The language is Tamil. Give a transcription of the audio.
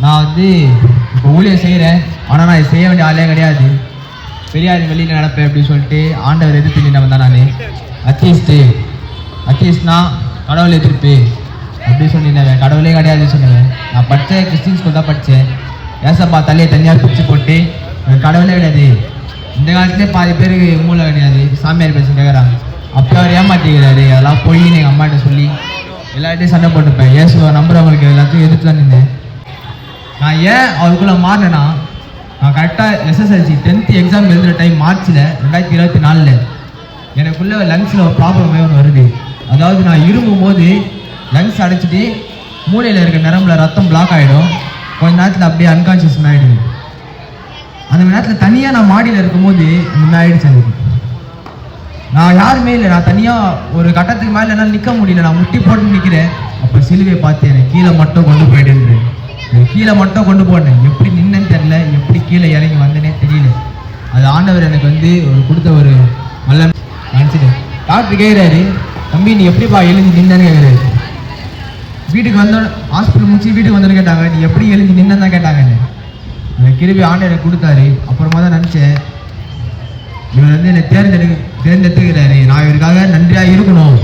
நான் வந்து இப்போ ஊழியம் செய்கிறேன், ஆனால் நான் செய்ய வேண்டிய ஆளே கிடையாது. பெரியார் வெளியில் நடப்பேன் அப்படின்னு சொல்லிட்டு ஆண்டவர் எதிர்த்து நின்றவன் தான் நான். அத்தியஸ்ட்னா கடவுளை எதிர்ப்பு அப்படின்னு சொல்லியிருந்தேன். கடவுளே கிடையாது சொன்னேன். நான் படித்தேன், கிறிஸ்டின் ஸ்கூல் தான் படித்தேன். ஏசப்பா தலையை தனியாக பிடிச்சி போட்டு கடவுளே கிடையாது. இந்த காலத்துலேயே பாதி பேருக்கு மூளை கிடையாது, சாமியார் பேச கேட்குறாங்க. அப்போ அவர் ஏமாற்றிக்கிறாரு. அதெல்லாம் பொய்ன்னு எங்கள் அம்மாட்ட சொல்லி எல்லார்ட்டையும் சண்டை போட்டுப்பேன். ஏசுவா நம்புறவங்களுக்கு எல்லாத்தையும் எதிர்த்து தான் நின்றேன். நான் ஏன் அவருக்குள்ளே மாறினேன்னா, நான் கரெக்டாக SSLC 10th எக்ஸாம் எழுதுகிற டைம் மார்ச்சில் 2024 எனக்குள்ளே லங்ஸில் ஒரு ப்ராப்ளமே ஒன்று வருது. அதாவது நான் இருமும் போது லங்ஸ் அடைச்சிட்டு மூளையில் இருக்க நரம்பில் ரத்தம் பிளாக் ஆகிடும். கொஞ்ச நேரத்தில் அப்படியே அன்கான்ஷியஸ் ஆகிடுது. அந்த நேரத்தில் தனியாக நான் மாடியில் இருக்கும்போது இந்த மாதிரி ஆகிடுச்சு. எனக்கு நான் யாருமே இல்லை, நான் தனியாக ஒரு கட்டத்துக்கு மேலே என்னால் நிற்க முடியல. நான் முட்டி போட்டு நிற்கிறேன். அப்போ சிலுவையை பார்த்து எனக்கு கீழே மட்டும் கொண்டு போயிடுன்றேன். கீழே மட்டும் கொண்டு போனேன். எப்படி நின்னேன்னு தெரில, எப்படி கீழே இறங்கி வந்தேனே தெரியல. அது ஆண்டவர் எனக்கு வந்து ஒரு கொடுத்த ஒரு நல்ல நினச்சிட்டு. டாக்டர் கேட்குறாரு, தம்பி நீ எப்படிப்பா எழுந்து நின்னேன்னு கேட்குறாரு. வீட்டுக்கு வந்தோம், ஹாஸ்பிட்டல் முடிச்சு வீட்டுக்கு வந்தோன்னு கேட்டாங்க, நீ எப்படி எழுந்து நின்னு தான் கேட்டாங்க. எனக்கு கிருபி ஆண்டவர் எனக்கு கொடுத்தாரு. அப்புறமா தான் நினச்சேன், இவர் வந்து என்னை தேர்ந்தெடுத்துக்கிறாரு, நான் இவருக்காக நன்றியாக இருக்கணும்.